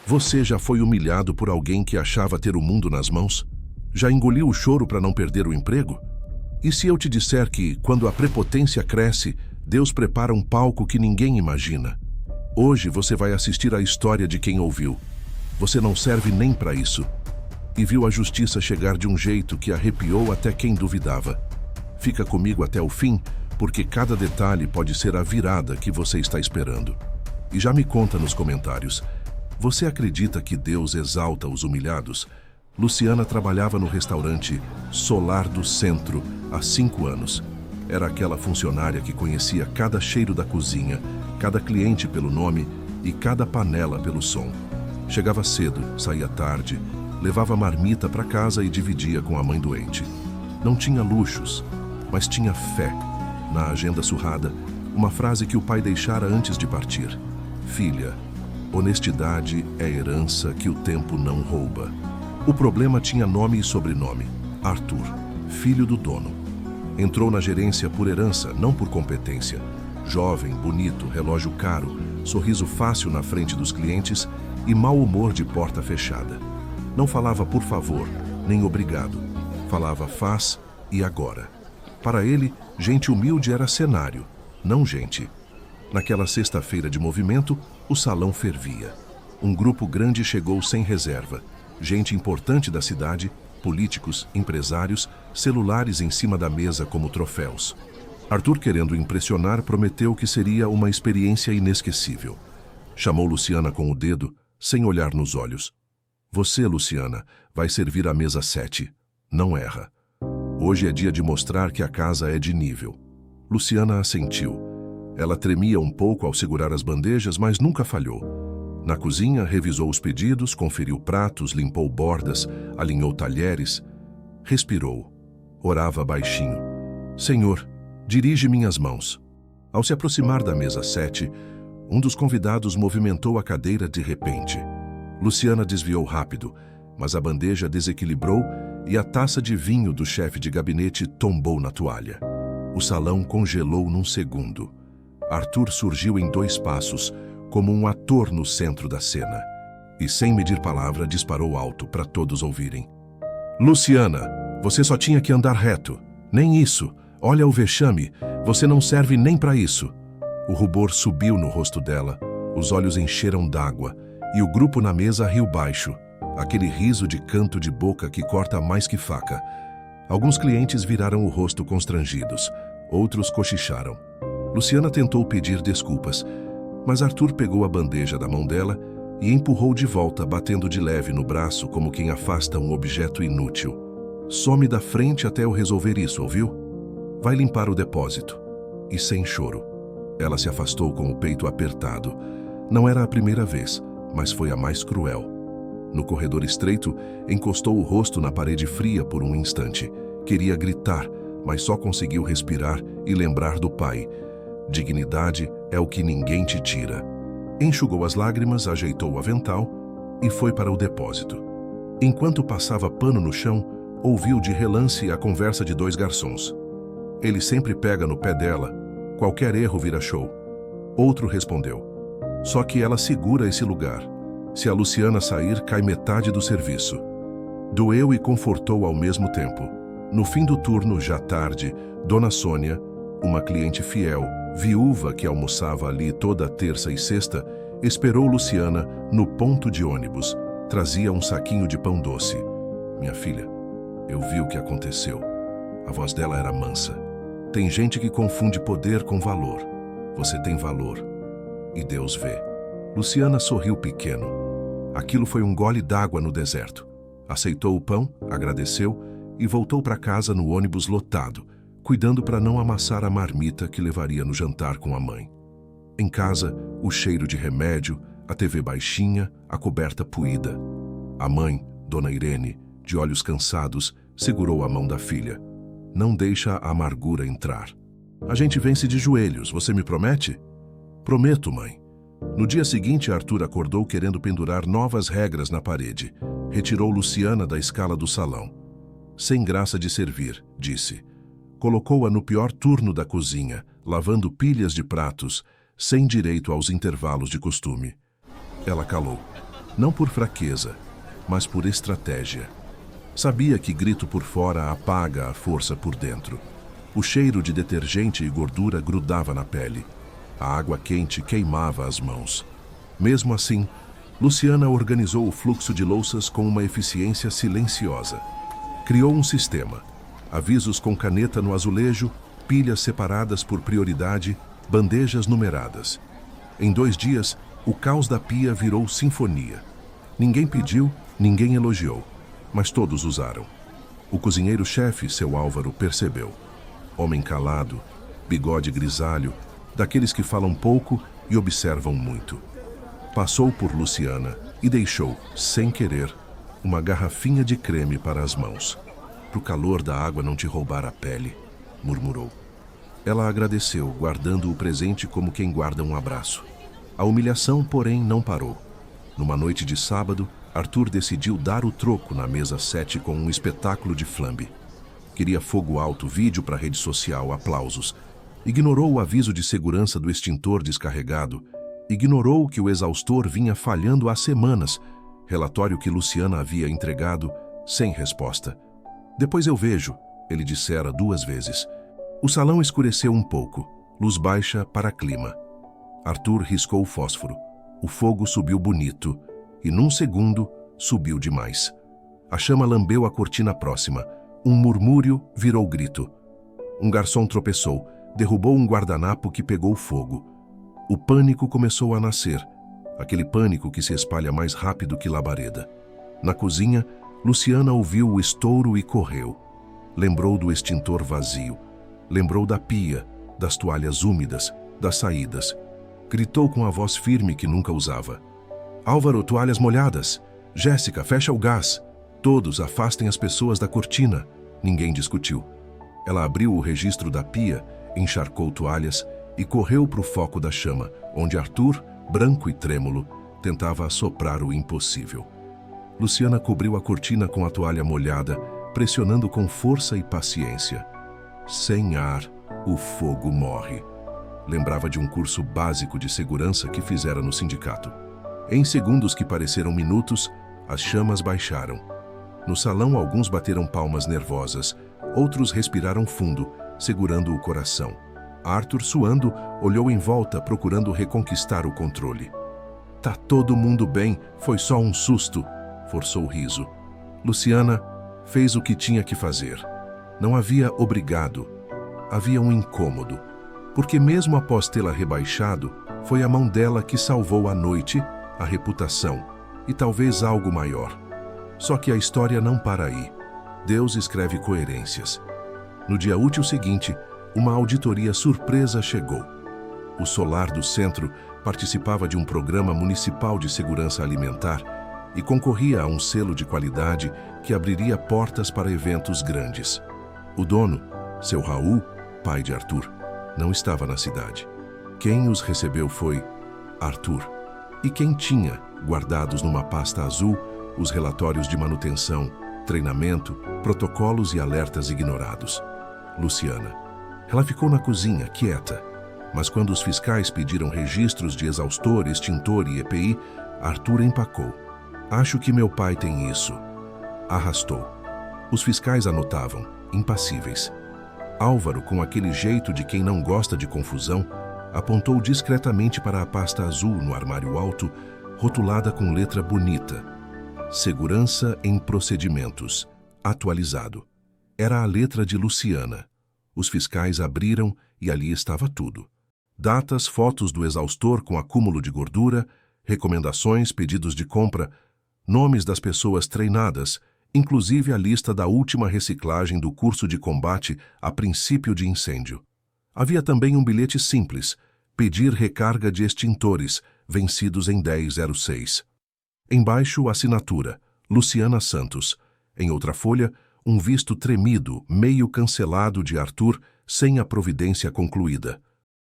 Você já foi humilhado por alguém que achava ter o mundo nas mãos? Já engoliu o choro para não perder o emprego? E se eu te disser que, quando a prepotência cresce, Deus prepara um palco que ninguém imagina? Hoje você vai assistir à história de quem ouviu. Você não serve nem para isso. E viu a justiça chegar de um jeito que arrepiou até quem duvidava. Fica comigo até o fim, porque cada detalhe pode ser a virada que você está esperando. E já me conta nos comentários. Você acredita que Deus exalta os humilhados? Luciana trabalhava no restaurante Solar do Centro há 5 anos. Era aquela funcionária que conhecia cada cheiro da cozinha, cada cliente pelo nome e cada panela pelo som. Chegava cedo, saía tarde, levava marmita para casa e dividia com a mãe doente. Não tinha luxos, mas tinha fé. Na agenda surrada, uma frase que o pai deixara antes de partir. Filha, honestidade é herança que o tempo não rouba. O problema tinha nome e sobrenome. Arthur, filho do dono. Entrou na gerência por herança, não por competência. Jovem, bonito, relógio caro, sorriso fácil na frente dos clientes e mau humor de porta fechada. Não falava por favor, nem obrigado. Falava faz e agora. Para ele, gente humilde era cenário, não gente. Naquela sexta-feira de movimento, o salão fervia. Um grupo grande chegou sem reserva. Gente importante da cidade, políticos, empresários, celulares em cima da mesa como troféus. Arthur, querendo impressionar, prometeu que seria uma experiência inesquecível. Chamou Luciana com o dedo, sem olhar nos olhos. Você, Luciana, vai servir a mesa 7. Não erra. Hoje é dia de mostrar que a casa é de nível. Luciana assentiu. Ela tremia um pouco ao segurar as bandejas, mas nunca falhou. Na cozinha, revisou os pedidos, conferiu pratos, limpou bordas, alinhou talheres. Respirou. Orava baixinho. Senhor, dirige minhas mãos. Ao se aproximar da mesa 7, um dos convidados movimentou a cadeira de repente. Luciana desviou rápido, mas a bandeja desequilibrou e a taça de vinho do chefe de gabinete tombou na toalha. O salão congelou num segundo. Arthur surgiu em 2 passos, como um ator no centro da cena. E sem medir palavra, disparou alto para todos ouvirem. Luciana, você só tinha que andar reto. Nem isso. Olha o vexame. Você não serve nem para isso. O rubor subiu no rosto dela. Os olhos encheram d'água. E o grupo na mesa riu baixo. Aquele riso de canto de boca que corta mais que faca. Alguns clientes viraram o rosto constrangidos. Outros cochicharam. Luciana tentou pedir desculpas, mas Arthur pegou a bandeja da mão dela e empurrou de volta, batendo de leve no braço como quem afasta um objeto inútil. Some da frente até eu resolver isso, ouviu? Vai limpar o depósito. E sem choro. Ela se afastou com o peito apertado. Não era a primeira vez, mas foi a mais cruel. No corredor estreito, encostou o rosto na parede fria por um instante. Queria gritar, mas só conseguiu respirar e lembrar do pai. Dignidade é o que ninguém te tira. Enxugou as lágrimas, ajeitou o avental e foi para o depósito. Enquanto passava pano no chão, ouviu de relance a conversa de 2 garçons. Ele sempre pega no pé dela. Qualquer erro vira show. Outro respondeu. Só que ela segura esse lugar. Se a Luciana sair, cai metade do serviço. Doeu e confortou ao mesmo tempo. No fim do turno, já tarde, Dona Sônia, uma cliente fiel, viúva que almoçava ali toda terça e sexta, esperou Luciana no ponto de ônibus. Trazia um saquinho de pão doce. Minha filha, eu vi o que aconteceu. A voz dela era mansa. Tem gente que confunde poder com valor. Você tem valor. E Deus vê. Luciana sorriu pequeno. Aquilo foi um gole d'água no deserto. Aceitou o pão, agradeceu e voltou para casa no ônibus lotado, cuidando para não amassar a marmita que levaria no jantar com a mãe. Em casa, o cheiro de remédio, a TV baixinha, a coberta puída. A mãe, Dona Irene, de olhos cansados, segurou a mão da filha. Não deixa a amargura entrar. A gente vence de joelhos, você me promete? Prometo, mãe. No dia seguinte, Arthur acordou querendo pendurar novas regras na parede. Retirou Luciana da escala do salão. Sem graça de servir, disse. Colocou-a no pior turno da cozinha, lavando pilhas de pratos, sem direito aos intervalos de costume. Ela calou. não por fraqueza, mas por estratégia. Sabia que grito por fora apaga a força por dentro. O cheiro de detergente e gordura grudava na pele. A água quente queimava as mãos. Mesmo assim, Luciana organizou o fluxo de louças com uma eficiência silenciosa. Criou um sistema. Avisos com caneta no azulejo, pilhas separadas por prioridade, bandejas numeradas. Em 2 dias, o caos da pia virou sinfonia. Ninguém pediu, ninguém elogiou, mas todos usaram. O cozinheiro-chefe, seu Álvaro, percebeu. Homem calado, bigode grisalho, daqueles que falam pouco e observam muito. Passou por Luciana e deixou, sem querer, uma garrafinha de creme para as mãos. Pro calor da água não te roubar a pele, murmurou. Ela agradeceu, guardando o presente como quem guarda um abraço. A humilhação, porém, não parou. Numa noite de sábado, Arthur decidiu dar o troco na mesa 7 com um espetáculo de flambe. Queria fogo alto, vídeo para rede social, aplausos. Ignorou o aviso de segurança do extintor descarregado. Ignorou que o exaustor vinha falhando há semanas, relatório que Luciana havia entregado, sem resposta. Depois eu vejo, ele dissera 2 vezes. O salão escureceu um pouco, luz baixa para clima. Arthur riscou o fósforo. O fogo subiu bonito, e num segundo, subiu demais. A chama lambeu a cortina próxima. Um murmúrio virou grito. Um garçom tropeçou, derrubou um guardanapo que pegou fogo. O pânico começou a nascer, aquele pânico que se espalha mais rápido que labareda. Na cozinha, Luciana ouviu o estouro e correu. Lembrou do extintor vazio. Lembrou da pia, das toalhas úmidas, das saídas. Gritou com a voz firme que nunca usava. Álvaro, toalhas molhadas. Jéssica, fecha o gás. Todos afastem as pessoas da cortina. Ninguém discutiu. Ela abriu o registro da pia, encharcou toalhas e correu para o foco da chama, onde Arthur, branco e trêmulo, tentava assoprar o impossível. Luciana cobriu a cortina com a toalha molhada, pressionando com força e paciência. Sem ar, o fogo morre. Lembrava de um curso básico de segurança que fizera no sindicato. Em segundos que pareceram minutos, as chamas baixaram. No salão, alguns bateram palmas nervosas, outros respiraram fundo, segurando o coração. Arthur, suando, olhou em volta, procurando reconquistar o controle. Tá todo mundo bem, foi só um susto, forçou o riso. Luciana fez o que tinha que fazer. Não havia obrigado, havia um incômodo. Porque mesmo após tê-la rebaixado, foi a mão dela que salvou a noite, a reputação e talvez algo maior. Só que a história não para aí. Deus escreve coerências. No dia útil seguinte, uma auditoria surpresa chegou. O Solar do Centro participava de um programa municipal de segurança alimentar e concorria a um selo de qualidade que abriria portas para eventos grandes. O dono, seu Raul, pai de Arthur, não estava na cidade. Quem os recebeu foi Arthur. E quem tinha, guardados numa pasta azul, os relatórios de manutenção, treinamento, protocolos e alertas ignorados? Luciana. Ela ficou na cozinha, quieta. Mas quando os fiscais pediram registros de exaustor, extintor e EPI, Arthur empacou. Acho que meu pai tem isso. Arrastou. Os fiscais anotavam, impassíveis. Álvaro, com aquele jeito de quem não gosta de confusão, apontou discretamente para a pasta azul no armário alto, rotulada com letra bonita. Segurança em procedimentos. Atualizado. Era a letra de Luciana. Os fiscais abriram e ali estava tudo. Datas, fotos do exaustor com acúmulo de gordura, recomendações, pedidos de compra, nomes das pessoas treinadas, inclusive a lista da última reciclagem do curso de combate a princípio de incêndio. Havia também um bilhete simples, pedir recarga de extintores, vencidos em 10/06. Embaixo, assinatura, Luciana Santos. Em outra folha, um visto tremido, meio cancelado de Arthur, sem a providência concluída.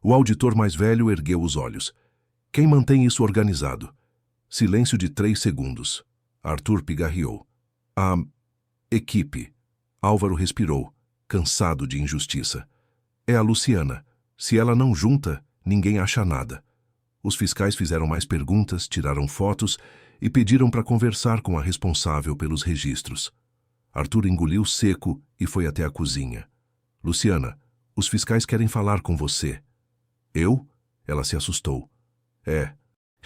O auditor mais velho ergueu os olhos. Quem mantém isso organizado? Silêncio de 3 segundos. Arthur pigarreou. A equipe. Álvaro respirou, cansado de injustiça. É a Luciana. Se ela não junta, ninguém acha nada. Os fiscais fizeram mais perguntas, tiraram fotos e pediram para conversar com a responsável pelos registros. Arthur engoliu seco e foi até a cozinha. Luciana, os fiscais querem falar com você. Eu? Ela se assustou. É.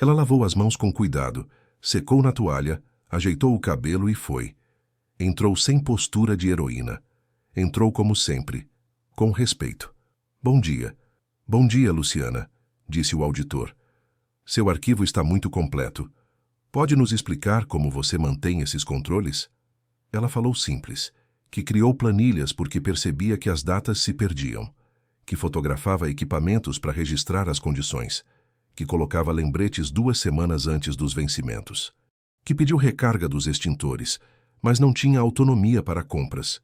Ela lavou as mãos com cuidado, secou na toalha, ajeitou o cabelo e foi. Entrou sem postura de heroína. Entrou como sempre, com respeito. Bom dia. Bom dia, Luciana, disse o auditor. Seu arquivo está muito completo. Pode nos explicar como você mantém esses controles? Ela falou simples, que criou planilhas porque percebia que as datas se perdiam, que fotografava equipamentos para registrar as condições, que colocava lembretes 2 semanas antes dos vencimentos, que pediu recarga dos extintores, mas não tinha autonomia para compras,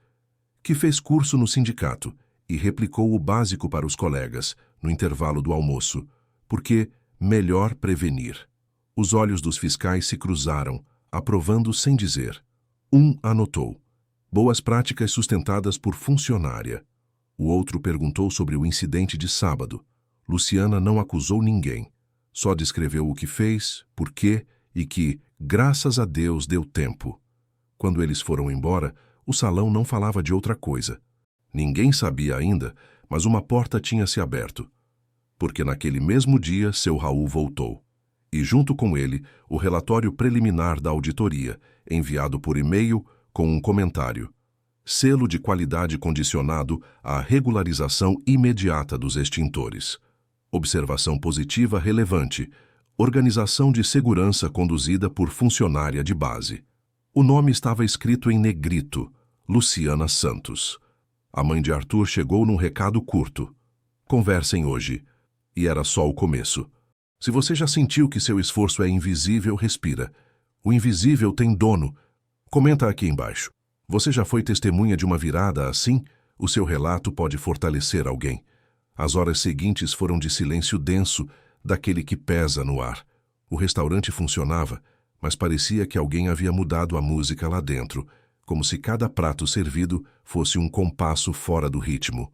que fez curso no sindicato e replicou o básico para os colegas, no intervalo do almoço, porque melhor prevenir. Os olhos dos fiscais se cruzaram, aprovando sem dizer. Um anotou. Boas práticas sustentadas por funcionária. O outro perguntou sobre o incidente de sábado. Luciana não acusou ninguém. Só descreveu o que fez, por quê e que, graças a Deus, deu tempo. Quando eles foram embora, o salão não falava de outra coisa. Ninguém sabia ainda, mas uma porta tinha se aberto. Porque naquele mesmo dia seu Raul voltou. E junto com ele, o relatório preliminar da auditoria, enviado por e-mail com um comentário. Selo de qualidade condicionado à regularização imediata dos extintores. Observação positiva relevante. Organização de segurança conduzida por funcionária de base. O nome estava escrito em negrito, Luciana Santos. A mãe de Arthur chegou num recado curto. Conversem hoje. E era só o começo. Se você já sentiu que seu esforço é invisível, respira. O invisível tem dono. Comenta aqui embaixo. Você já foi testemunha de uma virada assim? O seu relato pode fortalecer alguém. As horas seguintes foram de silêncio denso, daquele que pesa no ar. O restaurante funcionava, mas parecia que alguém havia mudado a música lá dentro, como se cada prato servido fosse um compasso fora do ritmo.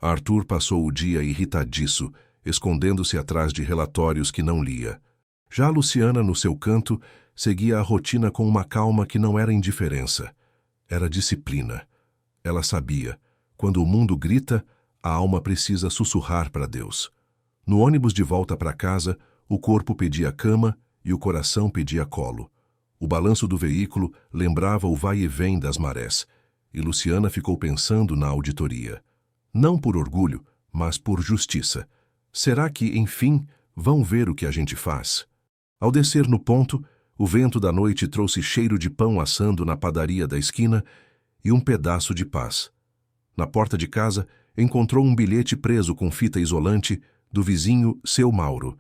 Arthur passou o dia irritadiço, escondendo-se atrás de relatórios que não lia. Já a Luciana, no seu canto, seguia a rotina com uma calma que não era indiferença. Era disciplina. Ela sabia, quando o mundo grita, a alma precisa sussurrar para Deus. No ônibus de volta para casa, o corpo pedia cama e o coração pedia colo. O balanço do veículo lembrava o vai e vem das marés, e Luciana ficou pensando na auditoria. Não por orgulho, mas por justiça. Será que, enfim, vão ver o que a gente faz? Ao descer no ponto, o vento da noite trouxe cheiro de pão assando na padaria da esquina e um pedaço de paz. Na porta de casa, encontrou um bilhete preso com fita isolante do vizinho Seu Mauro.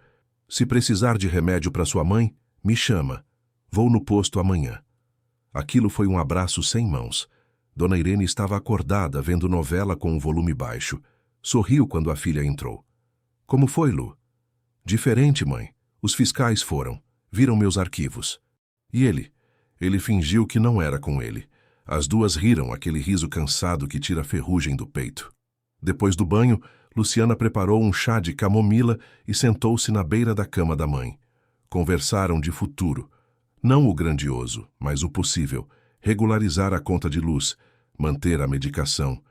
Se precisar de remédio para sua mãe, me chama. Vou no posto amanhã. Aquilo foi um abraço sem mãos. Dona Irene estava acordada, vendo novela com o volume baixo. Sorriu quando a filha entrou. Como foi, Lu? Diferente, mãe. Os fiscais foram. Viram meus arquivos. E ele? Ele fingiu que não era com ele. As duas riram, aquele riso cansado que tira a ferrugem do peito. Depois do banho, Luciana preparou um chá de camomila e sentou-se na beira da cama da mãe. Conversaram de futuro. Não o grandioso, mas o possível. Regularizar a conta de luz, manter a medicação.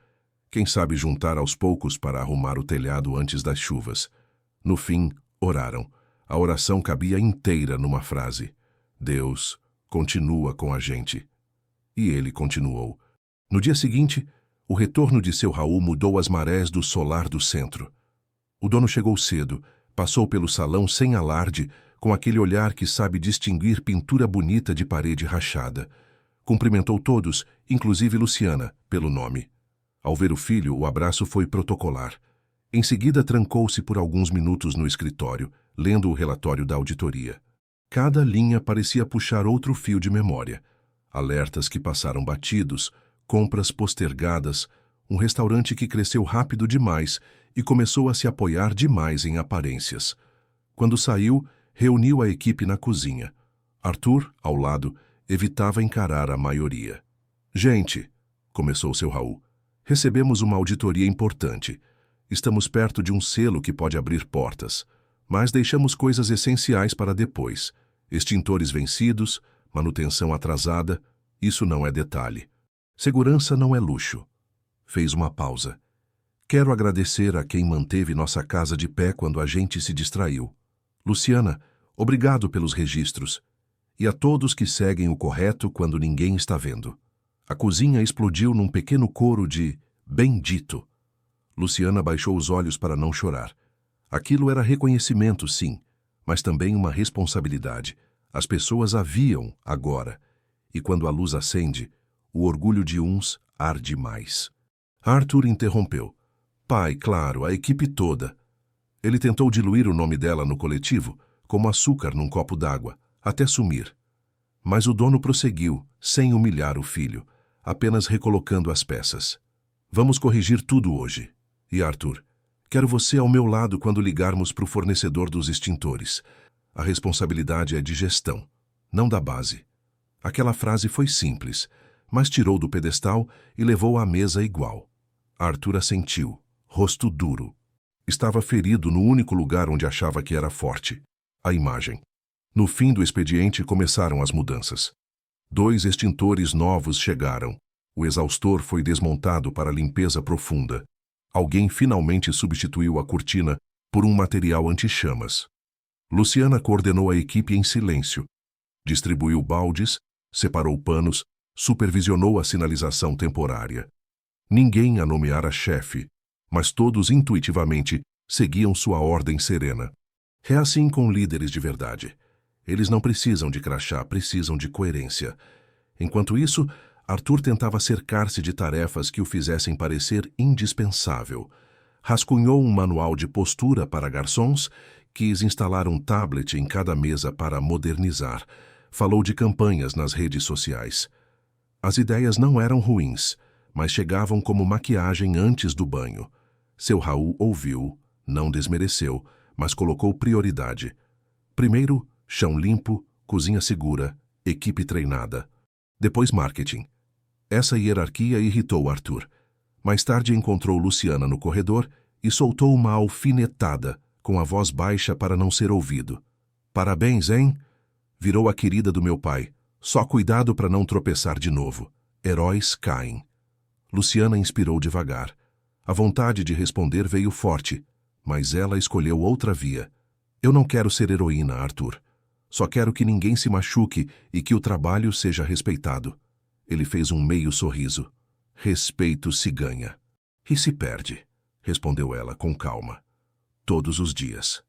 Quem sabe juntar aos poucos para arrumar o telhado antes das chuvas. No fim, oraram. A oração cabia inteira numa frase. Deus continua com a gente. E ele continuou. No dia seguinte, o retorno de seu Raul mudou as marés do solar do centro. O dono chegou cedo, passou pelo salão sem alarde, com aquele olhar que sabe distinguir pintura bonita de parede rachada. Cumprimentou todos, inclusive Luciana, pelo nome. Ao ver o filho, o abraço foi protocolar. Em seguida, trancou-se por alguns minutos no escritório, lendo o relatório da auditoria. Cada linha parecia puxar outro fio de memória. Alertas que passaram batidos, compras postergadas, um restaurante que cresceu rápido demais e começou a se apoiar demais em aparências. Quando saiu, reuniu a equipe na cozinha. Arthur, ao lado, evitava encarar a maioria. Gente, começou seu Raul, recebemos uma auditoria importante. Estamos perto de um selo que pode abrir portas, mas deixamos coisas essenciais para depois. Extintores vencidos, manutenção atrasada, isso não é detalhe. Segurança não é luxo. Fez uma pausa. Quero agradecer a quem manteve nossa casa de pé quando a gente se distraiu. Luciana, obrigado pelos registros. E a todos que seguem o correto quando ninguém está vendo. A cozinha explodiu num pequeno coro de bendito. Luciana baixou os olhos para não chorar. Aquilo era reconhecimento, sim, mas também uma responsabilidade. As pessoas a viam agora. E quando a luz acende, o orgulho de uns arde mais. Arthur interrompeu. Pai, claro, a equipe toda. Ele tentou diluir o nome dela no coletivo, como açúcar num copo d'água, até sumir. Mas o dono prosseguiu, sem humilhar o filho, apenas recolocando as peças. Vamos corrigir tudo hoje. E Arthur, quero você ao meu lado quando ligarmos para o fornecedor dos extintores. A responsabilidade é de gestão, não da base. Aquela frase foi simples, mas tirou do pedestal e levou à mesa igual. Arthur assentiu, rosto duro. Estava ferido no único lugar onde achava que era forte, a imagem. No fim do expediente começaram as mudanças. 2 extintores novos chegaram. O exaustor foi desmontado para limpeza profunda. Alguém finalmente substituiu a cortina por um material anti-chamas. Luciana coordenou a equipe em silêncio. Distribuiu baldes, separou panos, supervisionou a sinalização temporária. Ninguém a nomeara chefe, mas todos intuitivamente seguiam sua ordem serena. É assim com líderes de verdade. Eles não precisam de crachá, precisam de coerência. Enquanto isso, Arthur tentava cercar-se de tarefas que o fizessem parecer indispensável. Rascunhou um manual de postura para garçons, quis instalar um tablet em cada mesa para modernizar. Falou de campanhas nas redes sociais. As ideias não eram ruins, mas chegavam como maquiagem antes do banho. Seu Raul ouviu, não desmereceu, mas colocou prioridade. Primeiro, chão limpo, cozinha segura, equipe treinada. Depois marketing. Essa hierarquia irritou Arthur. Mais tarde encontrou Luciana no corredor e soltou uma alfinetada, com a voz baixa para não ser ouvido. Parabéns, hein? Virou a querida do meu pai. Só cuidado para não tropeçar de novo. Heróis caem. Luciana inspirou devagar. A vontade de responder veio forte, mas ela escolheu outra via. Eu não quero ser heroína, Arthur. Só quero que ninguém se machuque e que o trabalho seja respeitado. Ele fez um meio sorriso. Respeito se ganha. E se perde, respondeu ela com calma. Todos os dias.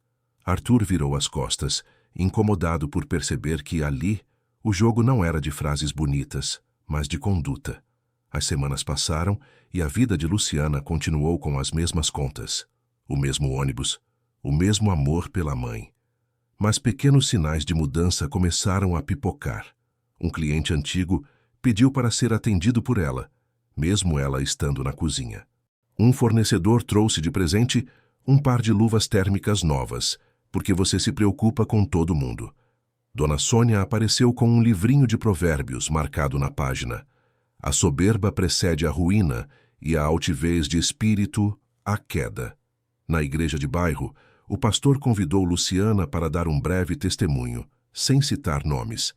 Arthur virou as costas, incomodado por perceber que ali o jogo não era de frases bonitas, mas de conduta. As semanas passaram e a vida de Luciana continuou com as mesmas contas. O mesmo ônibus, o mesmo amor pela mãe. Mas pequenos sinais de mudança começaram a pipocar. Um cliente antigo pediu para ser atendido por ela, mesmo ela estando na cozinha. Um fornecedor trouxe de presente um par de luvas térmicas novas, porque você se preocupa com todo mundo. Dona Sônia apareceu com um livrinho de provérbios marcado na página. A soberba precede a ruína e a altivez de espírito, a queda. Na igreja de bairro, o pastor convidou Luciana para dar um breve testemunho, sem citar nomes.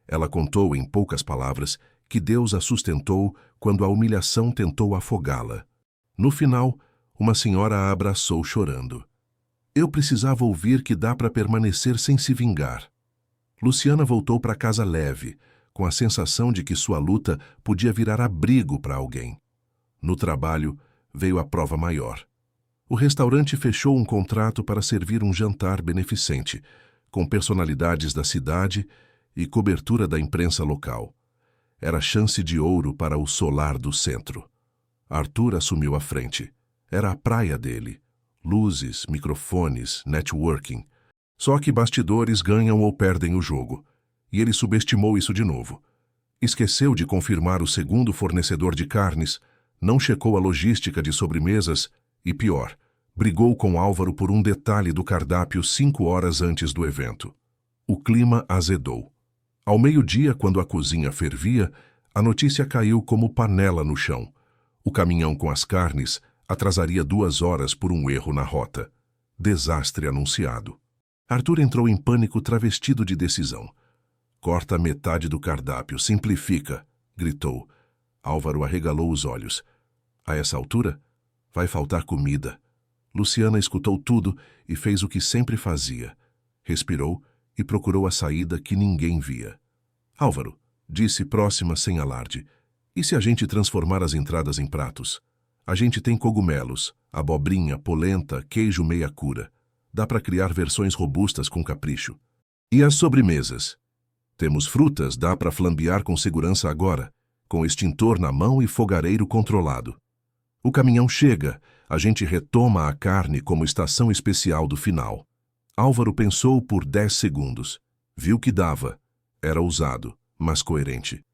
Ela contou em poucas palavras que Deus a sustentou quando a humilhação tentou afogá-la. No final, uma senhora a abraçou chorando. Eu precisava ouvir que dá para permanecer sem se vingar. Luciana voltou para casa leve, com a sensação de que sua luta podia virar abrigo para alguém. No trabalho, veio a prova maior. O restaurante fechou um contrato para servir um jantar beneficente, com personalidades da cidade e cobertura da imprensa local. Era chance de ouro para o solar do centro. Arthur assumiu a frente. Era a praia dele. Luzes, microfones, networking. Só que bastidores ganham ou perdem o jogo. E ele subestimou isso de novo. Esqueceu de confirmar o segundo fornecedor de carnes, não checou a logística de sobremesas e, pior, brigou com Álvaro por um detalhe do cardápio 5 horas antes do evento. O clima azedou. Ao meio-dia, quando a cozinha fervia, a notícia caiu como panela no chão. O caminhão com as carnes atrasaria 2 horas por um erro na rota. Desastre anunciado. Arthur entrou em pânico travestido de decisão. Corta metade do cardápio, simplifica, gritou. Álvaro arregalou os olhos. A essa altura, vai faltar comida. Luciana escutou tudo e fez o que sempre fazia. Respirou e procurou a saída que ninguém via. Álvaro, disse próxima sem alarde, e se a gente transformar as entradas em pratos? A gente tem cogumelos, abobrinha, polenta, queijo meia cura. Dá para criar versões robustas com capricho. E as sobremesas? Temos frutas, dá para flambear com segurança agora, com extintor na mão e fogareiro controlado. O caminhão chega, a gente retoma a carne como estação especial do final. Álvaro pensou por 10 segundos. Viu que dava. Era ousado, mas coerente.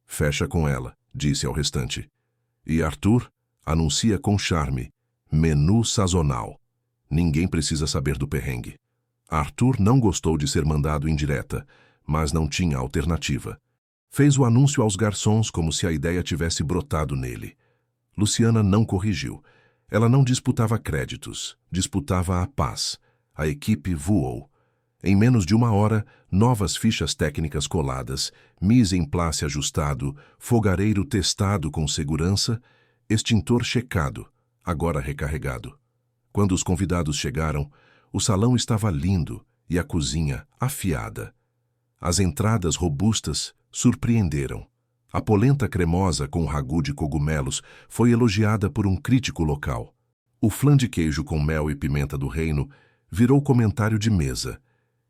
Fecha com ela, disse ao restante. E Arthur anuncia com charme. Menu sazonal. Ninguém precisa saber do perrengue. Arthur não gostou de ser mandado em direta, mas não tinha alternativa. Fez o anúncio aos garçons como se a ideia tivesse brotado nele. Luciana não corrigiu. Ela não disputava créditos, disputava a paz. A equipe voou. Em menos de 1 hora, novas fichas técnicas coladas, mise en place ajustado, fogareiro testado com segurança, extintor checado, agora recarregado. Quando os convidados chegaram, o salão estava lindo e a cozinha afiada. As entradas robustas surpreenderam. A polenta cremosa com ragu de cogumelos foi elogiada por um crítico local. O flan de queijo com mel e pimenta do reino virou comentário de mesa.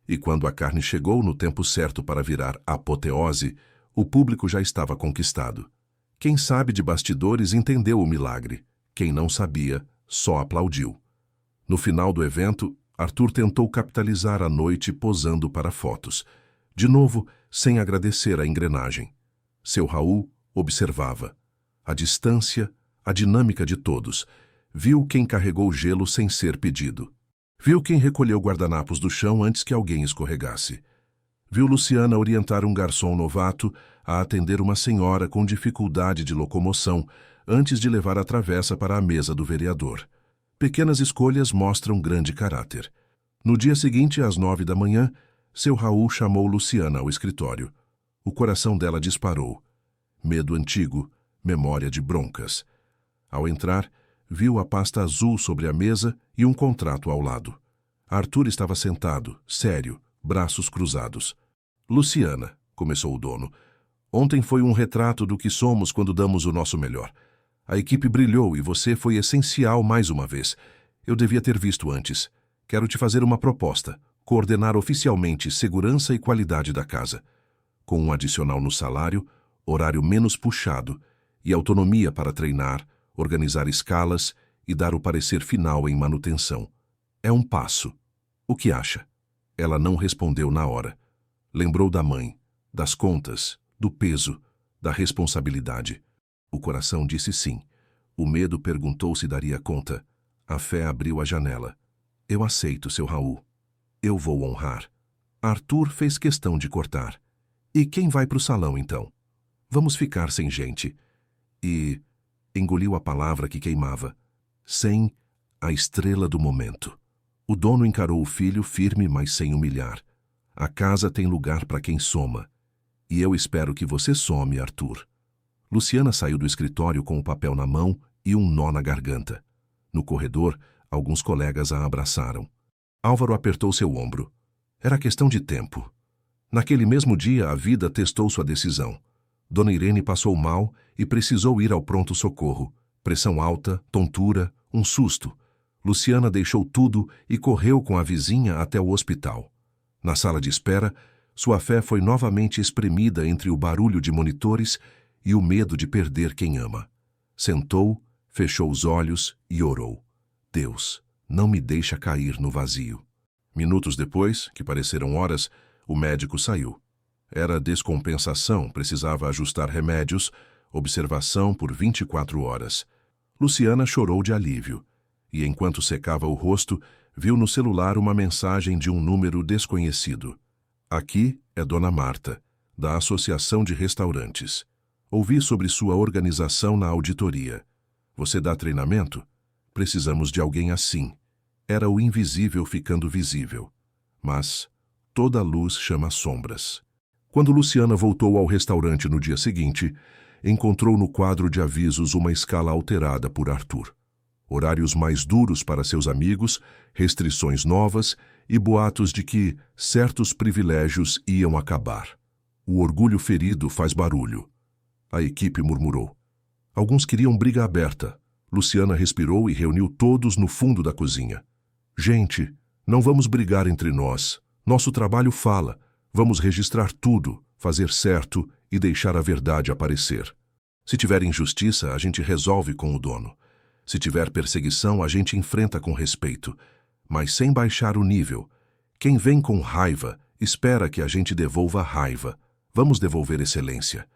E quando a carne chegou no tempo certo para virar apoteose, o público já estava conquistado. Quem sabe de bastidores entendeu o milagre. Quem não sabia, só aplaudiu. No final do evento, Arthur tentou capitalizar a noite posando para fotos. De novo, sem agradecer a engrenagem. Seu Raul observava. A distância, a dinâmica de todos. Viu quem carregou gelo sem ser pedido. Viu quem recolheu guardanapos do chão antes que alguém escorregasse. Viu Luciana orientar um garçom novato a atender uma senhora com dificuldade de locomoção antes de levar a travessa para a mesa do vereador. Pequenas escolhas mostram grande caráter. No dia seguinte, às 9 da manhã, seu Raul chamou Luciana ao escritório. O coração dela disparou. Medo antigo, memória de broncas. Ao entrar, viu a pasta azul sobre a mesa e um contrato ao lado. Arthur estava sentado, sério, braços cruzados. Luciana, começou o dono, ontem foi um retrato do que somos quando damos o nosso melhor. A equipe brilhou e você foi essencial mais uma vez. Eu devia ter visto antes. Quero te fazer uma proposta, coordenar oficialmente segurança e qualidade da casa. Com um adicional no salário, horário menos puxado e autonomia para treinar, organizar escalas e dar o parecer final em manutenção. É um passo. O que acha? Ela não respondeu na hora. Lembrou da mãe, das contas, do peso, da responsabilidade. O coração disse sim. O medo perguntou se daria conta. A fé abriu a janela. Eu aceito, seu Raul. Eu vou honrar. Arthur fez questão de cortar. E quem vai para o salão, então? Vamos ficar sem gente. E engoliu a palavra que queimava. Sem a estrela do momento. O dono encarou o filho firme, mas sem humilhar. A casa tem lugar para quem soma. E eu espero que você some, Arthur. Luciana saiu do escritório com o papel na mão e um nó na garganta. No corredor, alguns colegas a abraçaram. Álvaro apertou seu ombro. Era questão de tempo. Naquele mesmo dia, a vida testou sua decisão. Dona Irene passou mal e precisou ir ao pronto-socorro. Pressão alta, tontura, um susto. Luciana deixou tudo e correu com a vizinha até o hospital. Na sala de espera, sua fé foi novamente espremida entre o barulho de monitores e o medo de perder quem ama. Sentou, fechou os olhos e orou. Deus, não me deixa cair no vazio. Minutos depois, que pareceram horas, o médico saiu. Era descompensação, precisava ajustar remédios, observação por 24 horas. Luciana chorou de alívio, e enquanto secava o rosto, viu no celular uma mensagem de um número desconhecido. Aqui é Dona Marta, da Associação de Restaurantes. Ouvi sobre sua organização na auditoria. Você dá treinamento? Precisamos de alguém assim. Era o invisível ficando visível. Mas toda luz chama sombras. Quando Luciana voltou ao restaurante no dia seguinte, encontrou no quadro de avisos uma escala alterada por Arthur. Horários mais duros para seus amigos, restrições novas e boatos de que certos privilégios iam acabar. O orgulho ferido faz barulho. A equipe murmurou. Alguns queriam briga aberta. Luciana respirou e reuniu todos no fundo da cozinha. Gente, não vamos brigar entre nós. Nosso trabalho fala. Vamos registrar tudo, fazer certo e deixar a verdade aparecer. Se tiver injustiça, a gente resolve com o dono. Se tiver perseguição, a gente enfrenta com respeito, mas sem baixar o nível. Quem vem com raiva, espera que a gente devolva a raiva. Vamos devolver excelência.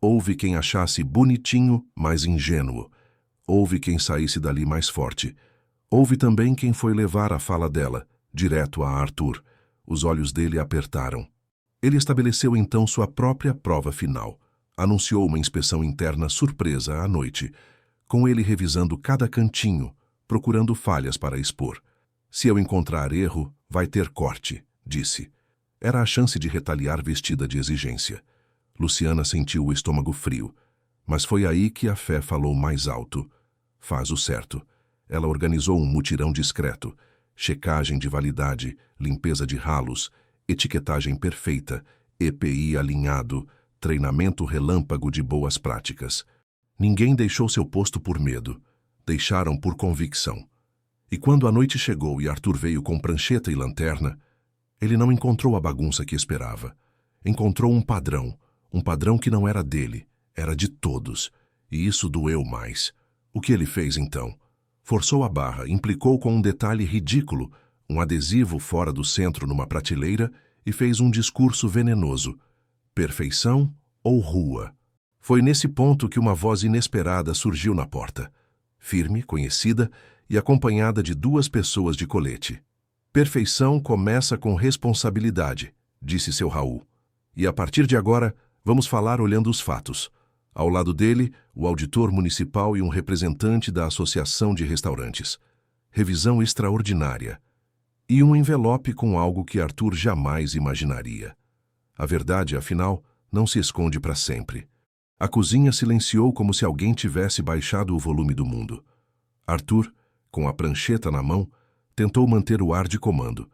Houve quem achasse bonitinho, mas ingênuo. Houve quem saísse dali mais forte. Houve também quem foi levar a fala dela, direto a Arthur. Os olhos dele apertaram. Ele estabeleceu então sua própria prova final. Anunciou uma inspeção interna surpresa à noite, com ele revisando cada cantinho, procurando falhas para expor. Se eu encontrar erro, vai ter corte, disse. Era a chance de retaliar vestida de exigência. Luciana sentiu o estômago frio, mas foi aí que a fé falou mais alto. Faz o certo. Ela organizou um mutirão discreto, checagem de validade, limpeza de ralos, etiquetagem perfeita, EPI alinhado, treinamento relâmpago de boas práticas. Ninguém deixou seu posto por medo. Deixaram por convicção. E quando a noite chegou e Arthur veio com prancheta e lanterna, ele não encontrou a bagunça que esperava. Encontrou um padrão que não era dele, era de todos. E isso doeu mais. O que ele fez então? Forçou a barra, implicou com um detalhe ridículo, um adesivo fora do centro numa prateleira e fez um discurso venenoso. Perfeição ou rua? Foi nesse ponto que uma voz inesperada surgiu na porta. Firme, conhecida e acompanhada de 2 pessoas de colete. Perfeição começa com responsabilidade, disse seu Raul. E a partir de agora, vamos falar olhando os fatos. Ao lado dele, o auditor municipal e um representante da Associação de Restaurantes. Revisão extraordinária. E um envelope com algo que Arthur jamais imaginaria. A verdade, afinal, não se esconde para sempre. A cozinha silenciou como se alguém tivesse baixado o volume do mundo. Arthur, com a prancheta na mão, tentou manter o ar de comando,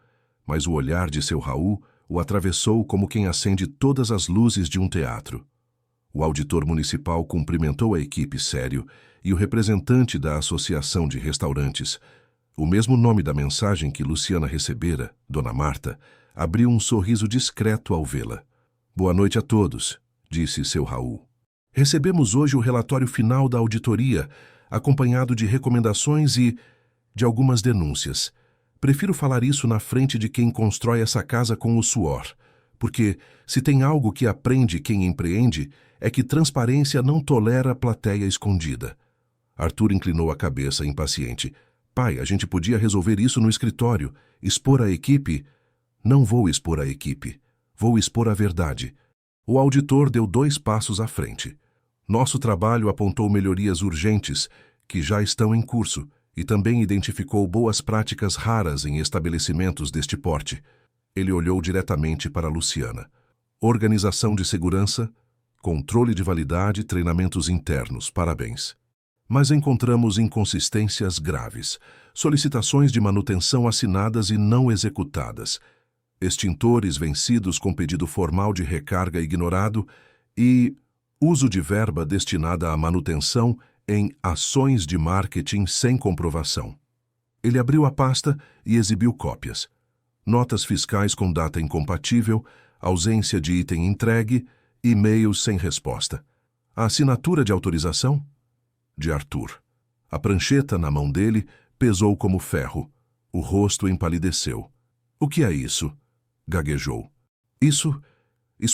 mas o olhar de seu Raul o atravessou como quem acende todas as luzes de um teatro. O auditor municipal cumprimentou a equipe sério e o representante da Associação de Restaurantes, o mesmo nome da mensagem que Luciana recebera, Dona Marta, abriu um sorriso discreto ao vê-la. Boa noite a todos, disse seu Raul. Recebemos hoje o relatório final da auditoria, acompanhado de recomendações e de algumas denúncias. Prefiro falar isso na frente de quem constrói essa casa com o suor, porque se tem algo que aprende quem empreende, é que transparência não tolera plateia escondida. Arthur inclinou a cabeça impaciente. Pai, a gente podia resolver isso no escritório. Expor a equipe? Não vou expor a equipe. Vou expor a verdade. O auditor deu 2 passos à frente. Nosso trabalho apontou melhorias urgentes, que já estão em curso, e também identificou boas práticas raras em estabelecimentos deste porte. Ele olhou diretamente para Luciana. Organização de segurança, controle de validade, treinamentos internos, parabéns. Mas encontramos inconsistências graves, solicitações de manutenção assinadas e não executadas, extintores vencidos com pedido formal de recarga ignorado e uso de verba destinada à manutenção em ações de marketing sem comprovação. Ele abriu a pasta e exibiu cópias. Notas fiscais com data incompatível, ausência de item entregue, e-mails sem resposta. A assinatura de autorização? De Arthur. A prancheta na mão dele pesou como ferro. O rosto empalideceu. O que é isso? Gaguejou. Isso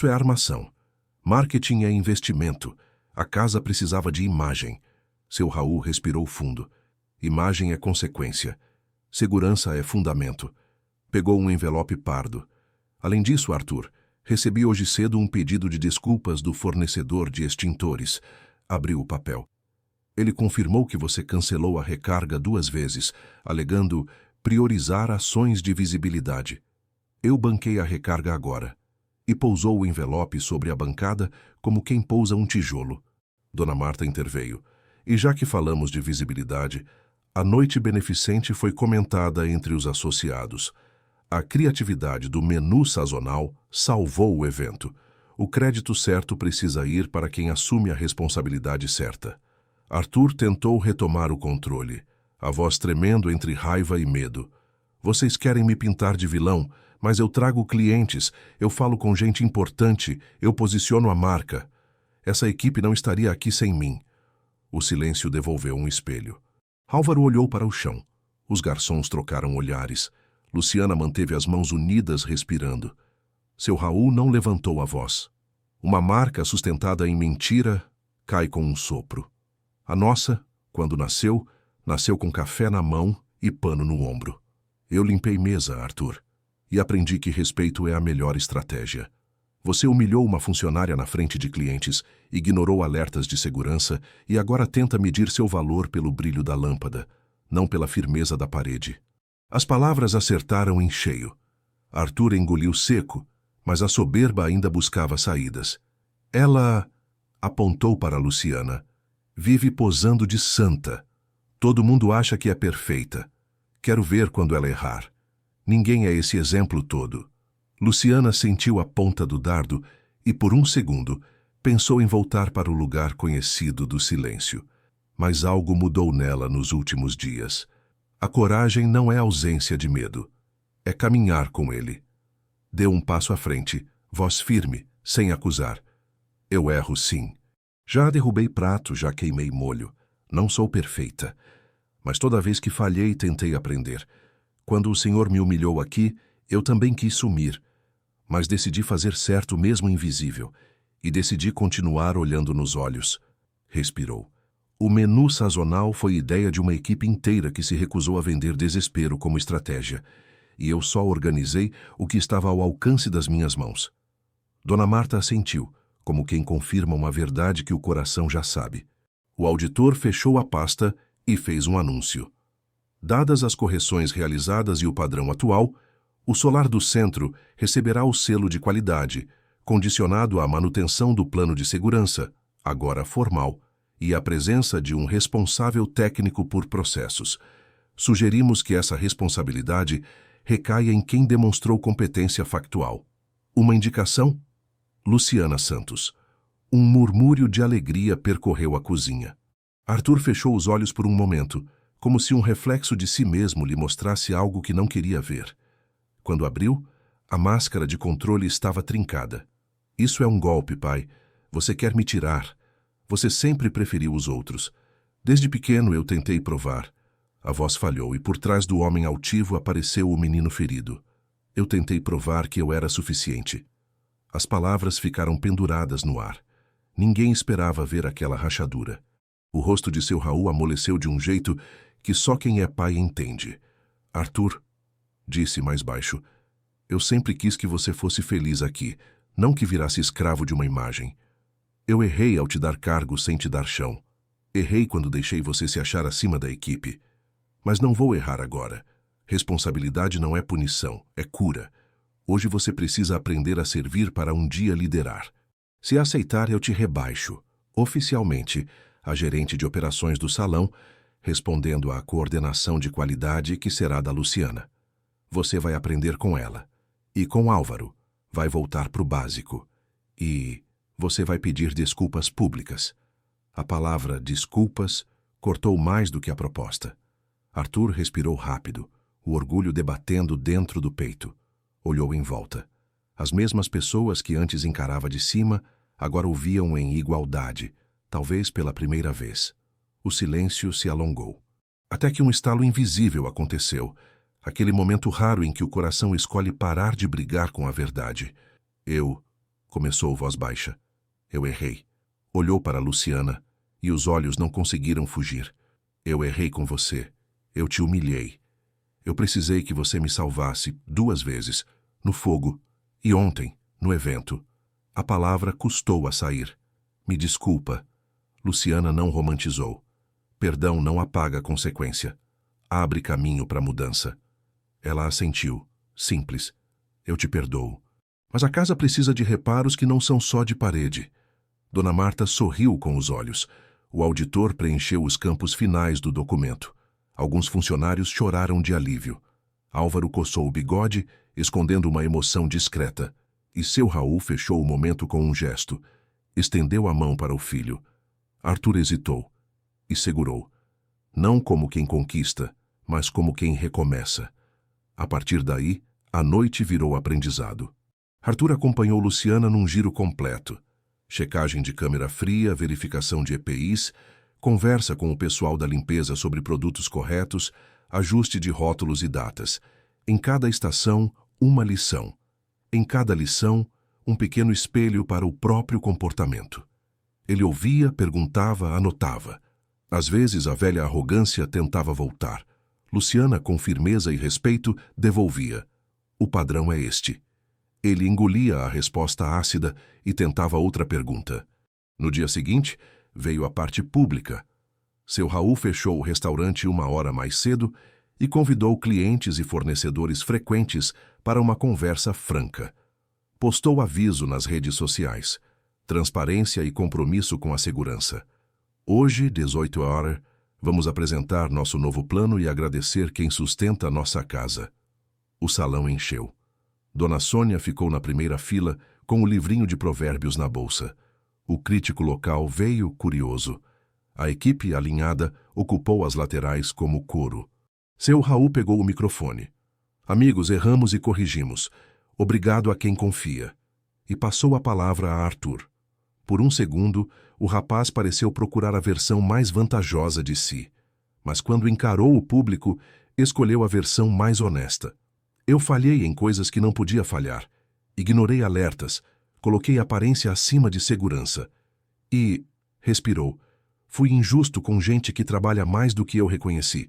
é armação. Marketing é investimento. A casa precisava de imagem. Seu Raul respirou fundo. Imagem é consequência. Segurança é fundamento. Pegou um envelope pardo. Além disso, Arthur, recebi hoje cedo um pedido de desculpas do fornecedor de extintores. Abriu o papel. Ele confirmou que você cancelou a recarga 2 vezes, alegando priorizar ações de visibilidade. Eu banquei a recarga agora. E pousou o envelope sobre a bancada como quem pousa um tijolo. Dona Marta interveio. E já que falamos de visibilidade, a noite beneficente foi comentada entre os associados. A criatividade do menu sazonal salvou o evento. O crédito certo precisa ir para quem assume a responsabilidade certa. Arthur tentou retomar o controle, a voz tremendo entre raiva e medo. Vocês querem me pintar de vilão, mas eu trago clientes, eu falo com gente importante, eu posiciono a marca. Essa equipe não estaria aqui sem mim. O silêncio devolveu um espelho. Álvaro olhou para o chão. Os garçons trocaram olhares. Luciana manteve as mãos unidas, respirando. Seu Raul não levantou a voz. Uma marca sustentada em mentira cai com um sopro. A nossa, quando nasceu, nasceu com café na mão e pano no ombro. Eu limpei mesa, Arthur, e aprendi que respeito é a melhor estratégia. Você humilhou uma funcionária na frente de clientes, ignorou alertas de segurança e agora tenta medir seu valor pelo brilho da lâmpada, não pela firmeza da parede. As palavras acertaram em cheio. Arthur engoliu seco, mas a soberba ainda buscava saídas. Ela apontou para Luciana. Vive posando de santa. Todo mundo acha que é perfeita. Quero ver quando ela errar. Ninguém é esse exemplo todo. Luciana sentiu a ponta do dardo e, por um segundo, pensou em voltar para o lugar conhecido do silêncio. Mas algo mudou nela nos últimos dias. A coragem não é ausência de medo. É caminhar com ele. Deu um passo à frente, voz firme, sem acusar. Eu erro sim. Já derrubei prato, já queimei molho. Não sou perfeita. Mas toda vez que falhei, tentei aprender. Quando o Senhor me humilhou aqui, eu também quis sumir. Mas decidi fazer certo mesmo invisível. E decidi continuar olhando nos olhos. Respirou. O menu sazonal foi ideia de uma equipe inteira que se recusou a vender desespero como estratégia. E eu só organizei o que estava ao alcance das minhas mãos. Dona Marta assentiu, como quem confirma uma verdade que o coração já sabe. O auditor fechou a pasta e fez um anúncio. Dadas as correções realizadas e o padrão atual, o solar do centro receberá o selo de qualidade, condicionado à manutenção do plano de segurança, agora formal, e à presença de um responsável técnico por processos. Sugerimos que essa responsabilidade recaia em quem demonstrou competência factual. Uma indicação? Luciana Santos. Um murmúrio de alegria percorreu a cozinha. Arthur fechou os olhos por um momento, como se um reflexo de si mesmo lhe mostrasse algo que não queria ver. Quando abriu, a máscara de controle estava trincada. Isso é um golpe, pai. Você quer me tirar. Você sempre preferiu os outros. Desde pequeno eu tentei provar. A voz falhou e por trás do homem altivo apareceu o menino ferido. Eu tentei provar que eu era suficiente. As palavras ficaram penduradas no ar. Ninguém esperava ver aquela rachadura. O rosto de seu Raul amoleceu de um jeito que só quem é pai entende. Arthur, disse mais baixo, eu sempre quis que você fosse feliz aqui, não que virasse escravo de uma imagem. Eu errei ao te dar cargo sem te dar chão. Errei quando deixei você se achar acima da equipe. Mas não vou errar agora. Responsabilidade não é punição, é cura. Hoje você precisa aprender a servir para um dia liderar. Se aceitar, eu te rebaixo, oficialmente, a gerente de operações do salão, respondendo à coordenação de qualidade que será da Luciana. Você vai aprender com ela. E com Álvaro, vai voltar para o básico. E você vai pedir desculpas públicas. A palavra desculpas cortou mais do que a proposta. Arthur respirou rápido, o orgulho debatendo dentro do peito. Olhou em volta. As mesmas pessoas que antes encarava de cima, agora o viam em igualdade, talvez pela primeira vez. O silêncio se alongou. Até que um estalo invisível aconteceu, aquele momento raro em que o coração escolhe parar de brigar com a verdade. Começou voz baixa. Eu errei. Olhou para Luciana, e os olhos não conseguiram fugir. Eu errei com você. Eu te humilhei. Eu precisei que você me salvasse 2 vezes, no fogo, e ontem, no evento. A palavra custou a sair. Me desculpa. Luciana não romantizou. Perdão não apaga a consequência. Abre caminho para a mudança. Ela assentiu, simples. Eu te perdoo. Mas a casa precisa de reparos que não são só de parede. Dona Marta sorriu com os olhos. O auditor preencheu os campos finais do documento. Alguns funcionários choraram de alívio. Álvaro coçou o bigode, escondendo uma emoção discreta. E seu Raul fechou o momento com um gesto. Estendeu a mão para o filho. Arthur hesitou e segurou. Não como quem conquista, mas como quem recomeça. A partir daí, a noite virou aprendizado. Arthur acompanhou Luciana num giro completo. Checagem de câmera fria, verificação de EPIs, conversa com o pessoal da limpeza sobre produtos corretos, ajuste de rótulos e datas. Em cada estação, uma lição. Em cada lição, um pequeno espelho para o próprio comportamento. Ele ouvia, perguntava, anotava. Às vezes, a velha arrogância tentava voltar. Luciana, com firmeza e respeito, devolvia. O padrão é este. Ele engolia a resposta ácida e tentava outra pergunta. No dia seguinte, veio a parte pública. Seu Raul fechou o restaurante 1 hora mais cedo e convidou clientes e fornecedores frequentes para uma conversa franca. Postou aviso nas redes sociais. Transparência e compromisso com a segurança. Hoje, 18 horas, vamos apresentar nosso novo plano e agradecer quem sustenta a nossa casa. O salão encheu. Dona Sônia ficou na primeira fila com o livrinho de provérbios na bolsa. O crítico local veio curioso. A equipe alinhada ocupou as laterais como coro. Seu Raul pegou o microfone. Amigos, erramos e corrigimos. Obrigado a quem confia. E passou a palavra a Arthur. Por um segundo, o rapaz pareceu procurar a versão mais vantajosa de si. Mas quando encarou o público, escolheu a versão mais honesta. Eu falhei em coisas que não podia falhar. Ignorei alertas. Coloquei aparência acima de segurança. E, respirou, fui injusto com gente que trabalha mais do que eu reconheci.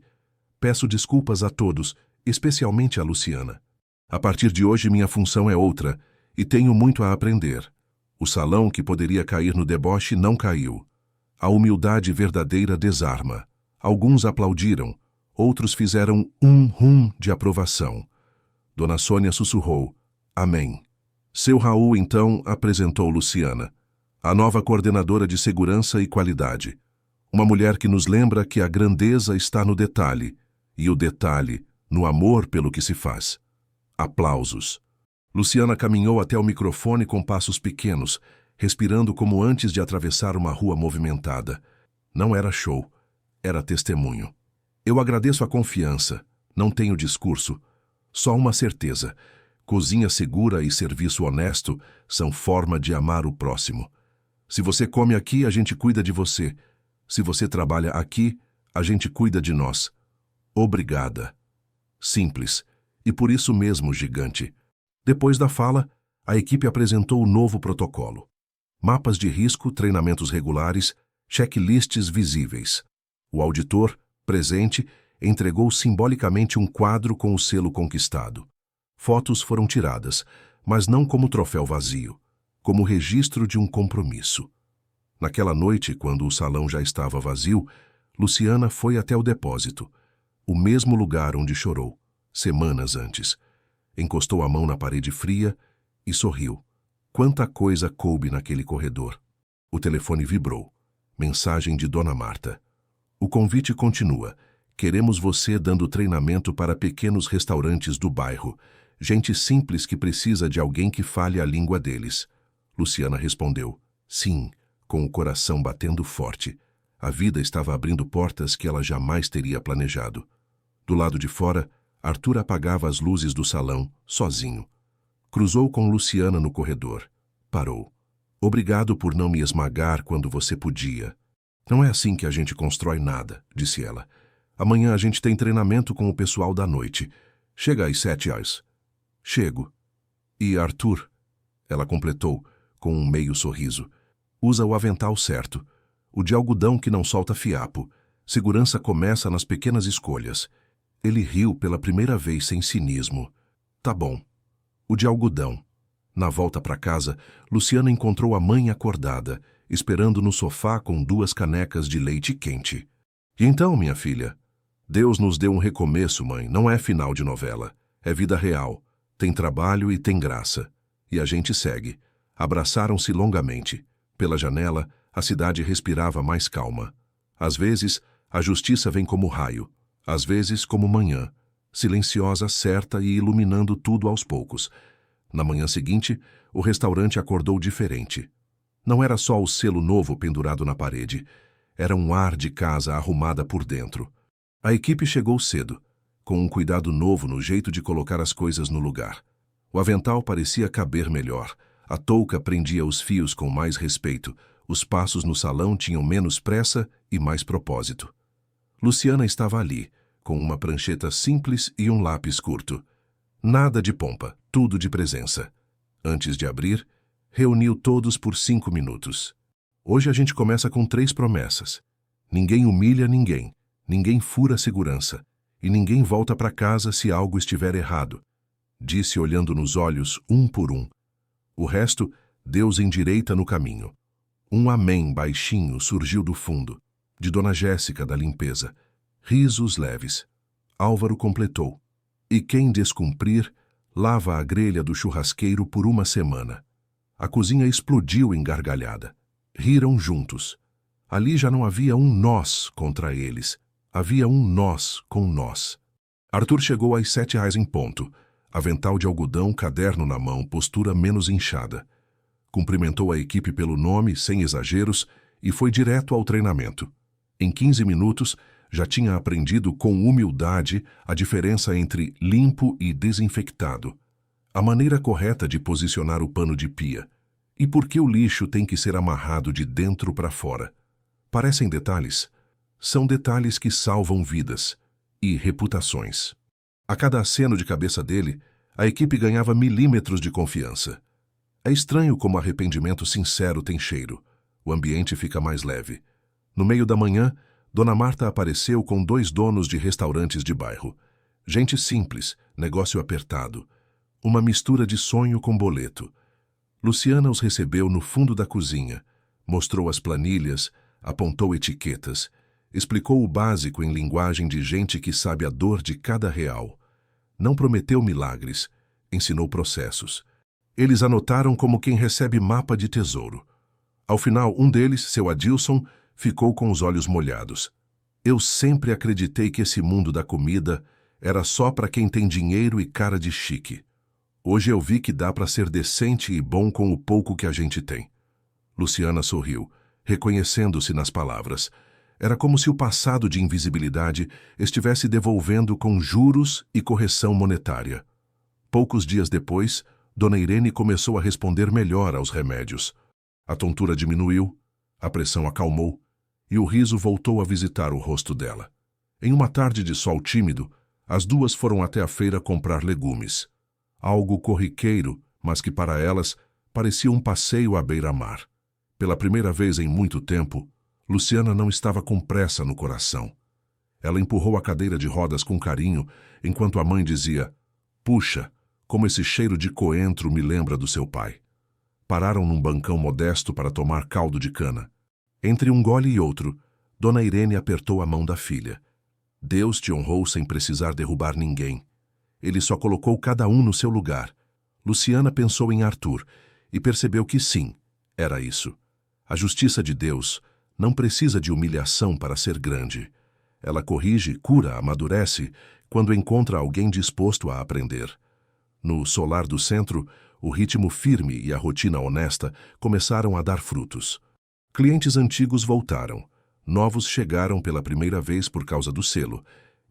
Peço desculpas a todos, especialmente a Luciana. A partir de hoje minha função é outra, e tenho muito a aprender. O salão que poderia cair no deboche não caiu. A humildade verdadeira desarma. Alguns aplaudiram, outros fizeram de aprovação. Dona Sônia sussurrou, amém. Seu Raul, então, apresentou Luciana, a nova coordenadora de segurança e qualidade. Uma mulher que nos lembra que a grandeza está no detalhe, e o detalhe no amor pelo que se faz. Aplausos. Luciana caminhou até o microfone com passos pequenos, respirando como antes de atravessar uma rua movimentada. Não era show, era testemunho. Eu agradeço a confiança, não tenho discurso, só uma certeza. Cozinha segura e serviço honesto são forma de amar o próximo. Se você come aqui, a gente cuida de você. Se você trabalha aqui, a gente cuida de nós. Obrigada. Simples, e por isso mesmo gigante. Depois da fala, a equipe apresentou o novo protocolo. Mapas de risco, treinamentos regulares, checklists visíveis. O auditor, presente, entregou simbolicamente um quadro com o selo conquistado. Fotos foram tiradas, mas não como troféu vazio, como registro de um compromisso. Naquela noite, quando o salão já estava vazio, Luciana foi até o depósito, o mesmo lugar onde chorou, semanas antes. Encostou a mão na parede fria e sorriu. Quanta coisa coube naquele corredor. O telefone vibrou. Mensagem de Dona Marta. O convite continua. Queremos você dando treinamento para pequenos restaurantes do bairro. Gente simples que precisa de alguém que fale a língua deles. Luciana respondeu. Sim, com o coração batendo forte. A vida estava abrindo portas que ela jamais teria planejado. Do lado de fora, Arthur apagava as luzes do salão, sozinho. Cruzou com Luciana no corredor. Parou. Obrigado por não me esmagar quando você podia. Não é assim que a gente constrói nada, disse ela. Amanhã a gente tem treinamento com o pessoal da noite. Chega às 7 horas. Chego. E Arthur, ela completou, com um meio sorriso, usa o avental certo. O de algodão que não solta fiapo. Segurança começa nas pequenas escolhas. Ele riu pela primeira vez sem cinismo. Tá bom. O de algodão. Na volta para casa, Luciana encontrou a mãe acordada, esperando no sofá com 2 canecas de leite quente. E então, minha filha? Deus nos deu um recomeço, mãe. Não é final de novela. É vida real. Tem trabalho e tem graça. E a gente segue. Abraçaram-se longamente. Pela janela, a cidade respirava mais calma. Às vezes, a justiça vem como raio. Às vezes, como manhã. Silenciosa, certa e iluminando tudo aos poucos. Na manhã seguinte, o restaurante acordou diferente. Não era só o selo novo pendurado na parede. Era um ar de casa arrumada por dentro. A equipe chegou cedo, com um cuidado novo no jeito de colocar as coisas no lugar. O avental parecia caber melhor. A touca prendia os fios com mais respeito. Os passos no salão tinham menos pressa e mais propósito. Luciana estava ali, com uma prancheta simples e um lápis curto. Nada de pompa, tudo de presença. Antes de abrir, reuniu todos por 5 minutos. Hoje a gente começa com 3 promessas. Ninguém humilha ninguém, ninguém fura a segurança, e ninguém volta para casa se algo estiver errado, disse olhando nos olhos um por um. O resto, Deus endireita no caminho. Um amém baixinho surgiu do fundo, de Dona Jéssica da limpeza. Risos leves. Álvaro completou. E quem descumprir, lava a grelha do churrasqueiro por 1 semana. A cozinha explodiu em gargalhada. Riram juntos. Ali já não havia um nós contra eles. Havia um nós com nós. Arthur chegou às 7h em ponto. Avental de algodão, caderno na mão, postura menos inchada. Cumprimentou a equipe pelo nome, sem exageros, e foi direto ao treinamento. Em 15 minutos, já tinha aprendido com humildade a diferença entre limpo e desinfectado, a maneira correta de posicionar o pano de pia, e por que o lixo tem que ser amarrado de dentro para fora. Parecem detalhes? São detalhes que salvam vidas e reputações. A cada aceno de cabeça dele, a equipe ganhava milímetros de confiança. É estranho como arrependimento sincero tem cheiro. O ambiente fica mais leve. No meio da manhã, Dona Marta apareceu com 2 donos de restaurantes de bairro. Gente simples, negócio apertado. Uma mistura de sonho com boleto. Luciana os recebeu no fundo da cozinha. Mostrou as planilhas, apontou etiquetas. Explicou o básico em linguagem de gente que sabe a dor de cada real. Não prometeu milagres, ensinou processos. Eles anotaram como quem recebe mapa de tesouro. Ao final, um deles, seu Adilson, ficou com os olhos molhados. Eu sempre acreditei que esse mundo da comida era só para quem tem dinheiro e cara de chique. Hoje eu vi que dá para ser decente e bom com o pouco que a gente tem. Luciana sorriu, reconhecendo-se nas palavras. Era como se o passado de invisibilidade estivesse devolvendo com juros e correção monetária. Poucos dias depois, Dona Irene começou a responder melhor aos remédios. A tontura diminuiu, a pressão acalmou e o riso voltou a visitar o rosto dela. Em uma tarde de sol tímido, as duas foram até a feira comprar legumes. Algo corriqueiro, mas que para elas parecia um passeio à beira-mar. Pela primeira vez em muito tempo, Luciana não estava com pressa no coração. Ela empurrou a cadeira de rodas com carinho, enquanto a mãe dizia: "Puxa, como esse cheiro de coentro me lembra do seu pai." Pararam num bancão modesto para tomar caldo de cana. Entre um gole e outro, Dona Irene apertou a mão da filha. Deus te honrou sem precisar derrubar ninguém. Ele só colocou cada um no seu lugar. Luciana pensou em Arthur e percebeu que sim, era isso. A justiça de Deus não precisa de humilhação para ser grande. Ela corrige, cura, amadurece quando encontra alguém disposto a aprender. No solar do centro, o ritmo firme e a rotina honesta começaram a dar frutos. Clientes antigos voltaram. Novos chegaram pela primeira vez por causa do selo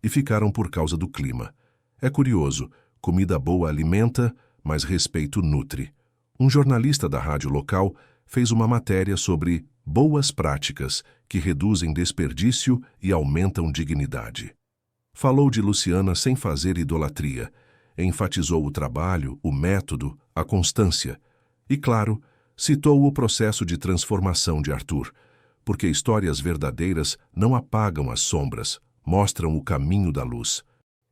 e ficaram por causa do clima. É curioso, comida boa alimenta, mas respeito nutre. Um jornalista da rádio local fez uma matéria sobre boas práticas que reduzem desperdício e aumentam dignidade. Falou de Luciana sem fazer idolatria. Enfatizou o trabalho, o método, a constância. E, claro, citou o processo de transformação de Arthur, porque histórias verdadeiras não apagam as sombras, mostram o caminho da luz.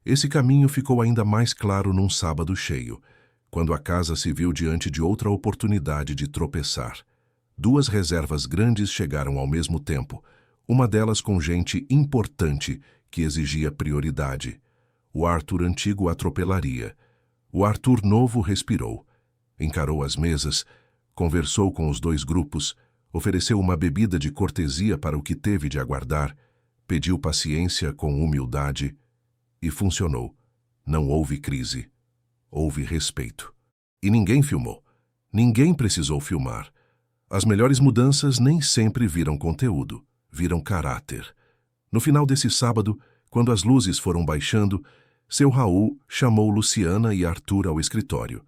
Esse caminho ficou ainda mais claro num sábado cheio, quando a casa se viu diante de outra oportunidade de tropeçar. 2 reservas grandes chegaram ao mesmo tempo, uma delas com gente importante que exigia prioridade. O Arthur antigo atropelaria. O Arthur novo respirou, encarou as mesas, conversou com os dois grupos, ofereceu uma bebida de cortesia para o que teve de aguardar, pediu paciência com humildade e funcionou. Não houve crise. Houve respeito. E ninguém filmou. Ninguém precisou filmar. As melhores mudanças nem sempre viram conteúdo, viram caráter. No final desse sábado, quando as luzes foram baixando, seu Raul chamou Luciana e Arthur ao escritório.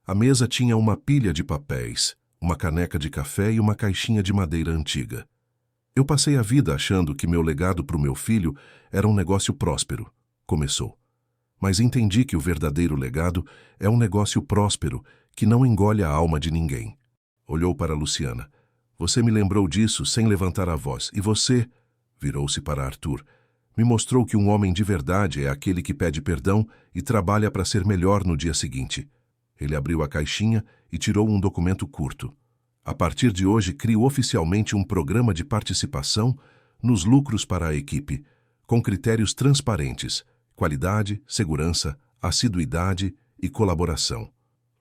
A mesa tinha uma pilha de papéis, uma caneca de café e uma caixinha de madeira antiga. Eu passei a vida achando que meu legado para o meu filho era um negócio próspero, começou. Mas entendi que o verdadeiro legado é um negócio próspero que não engole a alma de ninguém. Olhou para Luciana. Você me lembrou disso sem levantar a voz. E você, virou-se para Arthur, me mostrou que um homem de verdade é aquele que pede perdão e trabalha para ser melhor no dia seguinte. Ele abriu a caixinha e tirou um documento curto. A partir de hoje, crio oficialmente um programa de participação nos lucros para a equipe, com critérios transparentes, qualidade, segurança, assiduidade e colaboração.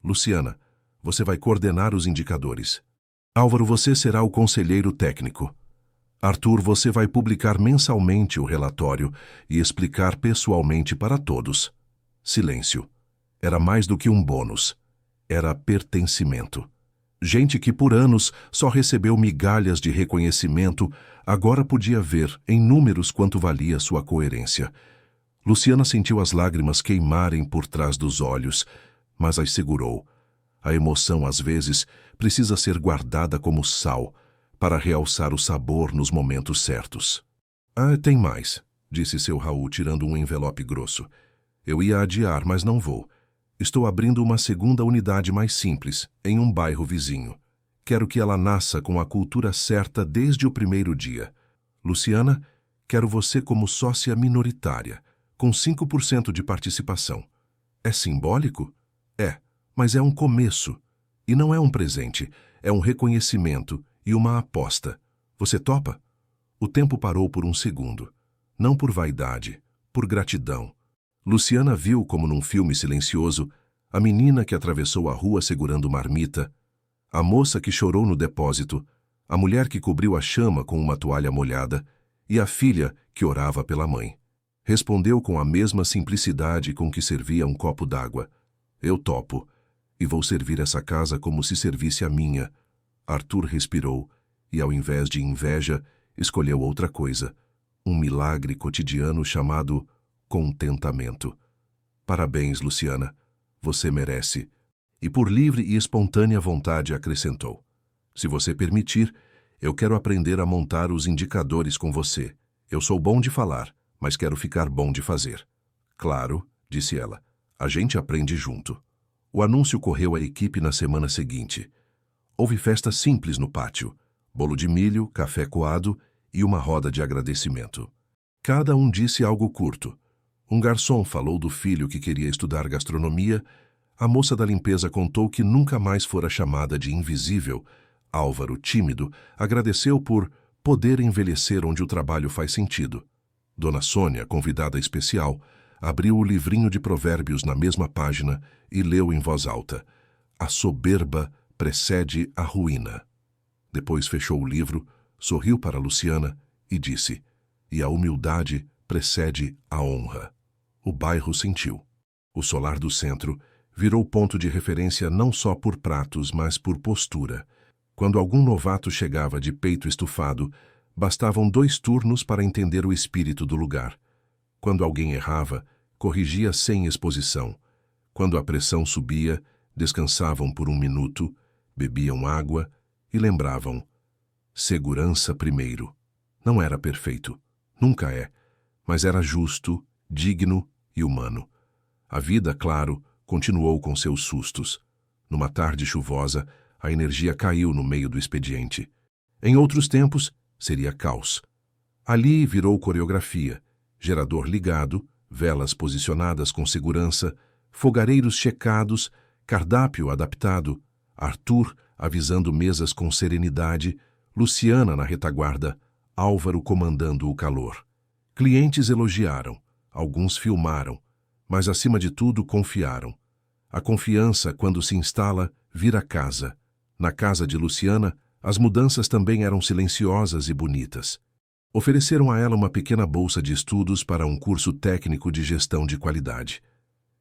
Luciana, você vai coordenar os indicadores. Álvaro, você será o conselheiro técnico. Arthur, você vai publicar mensalmente o relatório e explicar pessoalmente para todos. Silêncio. Era mais do que um bônus. Era pertencimento. Gente que por anos só recebeu migalhas de reconhecimento, agora podia ver em números quanto valia sua coerência. Luciana sentiu as lágrimas queimarem por trás dos olhos, mas as segurou. A emoção, às vezes, precisa ser guardada como sal, para realçar o sabor nos momentos certos. Ah, tem mais, disse seu Raul, tirando um envelope grosso. Eu ia adiar, mas não vou. Estou abrindo uma segunda unidade mais simples, em um bairro vizinho. Quero que ela nasça com a cultura certa desde o primeiro dia. Luciana, quero você como sócia minoritária, com 5% de participação. É simbólico? É, mas é um começo. E não é um presente, é um reconhecimento e uma aposta. Você topa? O tempo parou por um segundo. Não por vaidade, por gratidão. Luciana viu, como num filme silencioso, a menina que atravessou a rua segurando marmita, a moça que chorou no depósito, a mulher que cobriu a chama com uma toalha molhada e a filha que orava pela mãe. Respondeu com a mesma simplicidade com que servia um copo d'água. Eu topo, e vou servir essa casa como se servisse a minha. Arthur respirou e, ao invés de inveja, escolheu outra coisa, um milagre cotidiano chamado contentamento. Parabéns, Luciana. Você merece. E por livre e espontânea vontade acrescentou. Se você permitir, eu quero aprender a montar os indicadores com você. Eu sou bom de falar, mas quero ficar bom de fazer. Claro, disse ela. A gente aprende junto. O anúncio correu à equipe na semana seguinte. Houve festa simples no pátio. Bolo de milho, café coado e uma roda de agradecimento. Cada um disse algo curto. Um garçom falou do filho que queria estudar gastronomia. A moça da limpeza contou que nunca mais fora chamada de invisível. Álvaro, tímido, agradeceu por poder envelhecer onde o trabalho faz sentido. Dona Sônia, convidada especial, abriu o livrinho de provérbios na mesma página e leu em voz alta. A soberba precede a ruína. Depois fechou o livro, sorriu para Luciana e disse, e a humildade precede a honra. O bairro sentiu. O solar do centro virou ponto de referência não só por pratos, mas por postura. Quando algum novato chegava de peito estufado, bastavam 2 turnos para entender o espírito do lugar. Quando alguém errava, corrigia sem exposição. Quando a pressão subia, descansavam por 1 minuto, bebiam água e lembravam. Segurança primeiro. Não era perfeito. Nunca é. Mas era justo, digno e humano. A vida, claro, continuou com seus sustos. Numa tarde chuvosa, a energia caiu no meio do expediente. Em outros tempos, seria caos. Ali virou coreografia, gerador ligado, velas posicionadas com segurança, fogareiros checados, cardápio adaptado, Arthur avisando mesas com serenidade, Luciana na retaguarda, Álvaro comandando o calor. Clientes elogiaram, alguns filmaram, mas acima de tudo confiaram. A confiança, quando se instala, vira casa. Na casa de Luciana, as mudanças também eram silenciosas e bonitas. Ofereceram a ela uma pequena bolsa de estudos para um curso técnico de gestão de qualidade.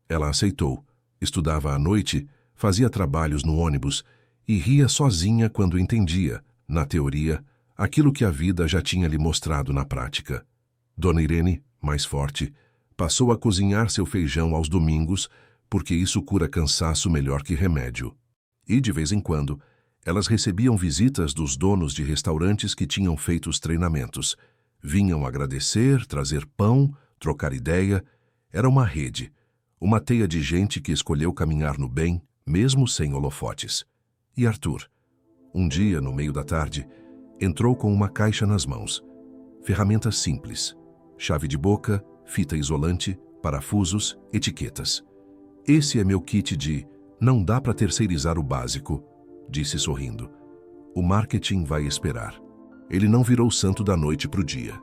Ela aceitou, estudava à noite, fazia trabalhos no ônibus e ria sozinha quando entendia, na teoria, aquilo que a vida já tinha lhe mostrado na prática. Dona Irene, mais forte, passou a cozinhar seu feijão aos domingos, porque isso cura cansaço melhor que remédio. E, de vez em quando, elas recebiam visitas dos donos de restaurantes que tinham feito os treinamentos. Vinham agradecer, trazer pão, trocar ideia. Era uma rede, uma teia de gente que escolheu caminhar no bem, mesmo sem holofotes. E Arthur, um dia, no meio da tarde, entrou com uma caixa nas mãos. Ferramentas simples. Chave de boca, fita isolante, parafusos, etiquetas. Esse é meu kit de "não dá para terceirizar o básico", disse sorrindo. O marketing vai esperar. Ele não virou santo da noite para o dia.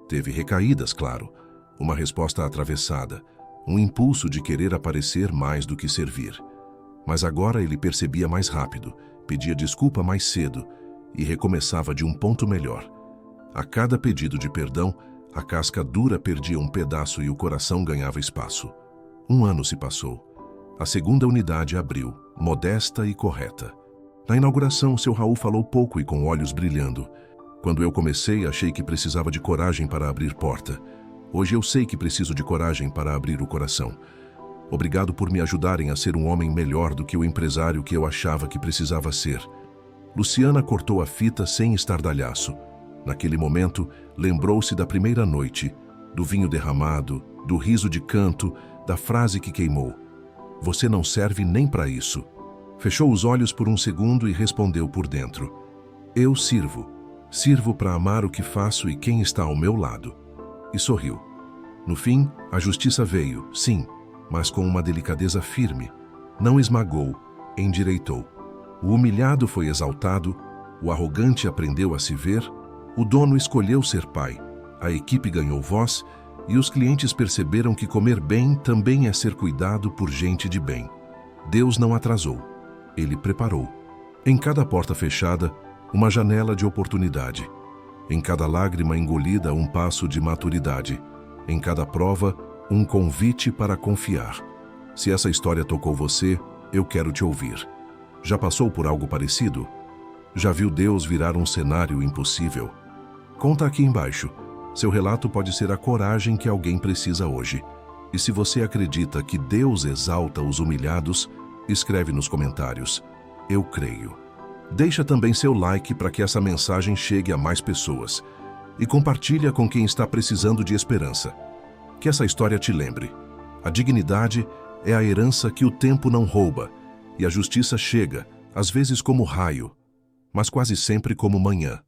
Teve recaídas, claro, uma resposta atravessada, um impulso de querer aparecer mais do que servir. Mas agora ele percebia mais rápido, pedia desculpa mais cedo e recomeçava de um ponto melhor. A cada pedido de perdão, a casca dura perdia um pedaço e o coração ganhava espaço. 1 ano se passou. A segunda unidade abriu, modesta e correta. Na inauguração, seu Raul falou pouco e com olhos brilhando. Quando eu comecei, achei que precisava de coragem para abrir porta. Hoje eu sei que preciso de coragem para abrir o coração. Obrigado por me ajudarem a ser um homem melhor do que o empresário que eu achava que precisava ser. Luciana cortou a fita sem estardalhaço. Naquele momento, lembrou-se da primeira noite, do vinho derramado, do riso de canto, da frase que queimou. Você não serve nem para isso. Fechou os olhos por um segundo e respondeu por dentro. Eu sirvo. Sirvo para amar o que faço e quem está ao meu lado. E sorriu. No fim, a justiça veio, sim, mas com uma delicadeza firme. Não esmagou, endireitou. O humilhado foi exaltado, o arrogante aprendeu a se ver, o dono escolheu ser pai, a equipe ganhou voz e os clientes perceberam que comer bem também é ser cuidado por gente de bem. Deus não atrasou. Ele preparou. Em cada porta fechada, uma janela de oportunidade. Em cada lágrima engolida, um passo de maturidade. Em cada prova, um convite para confiar. Se essa história tocou você, eu quero te ouvir. Já passou por algo parecido? Já viu Deus virar um cenário impossível? Conta aqui embaixo. Seu relato pode ser a coragem que alguém precisa hoje. E se você acredita que Deus exalta os humilhados, escreve nos comentários. Eu creio. Deixa também seu like para que essa mensagem chegue a mais pessoas. E compartilha com quem está precisando de esperança. Que essa história te lembre. A dignidade é a herança que o tempo não rouba. E a justiça chega, às vezes como raio, mas quase sempre como manhã.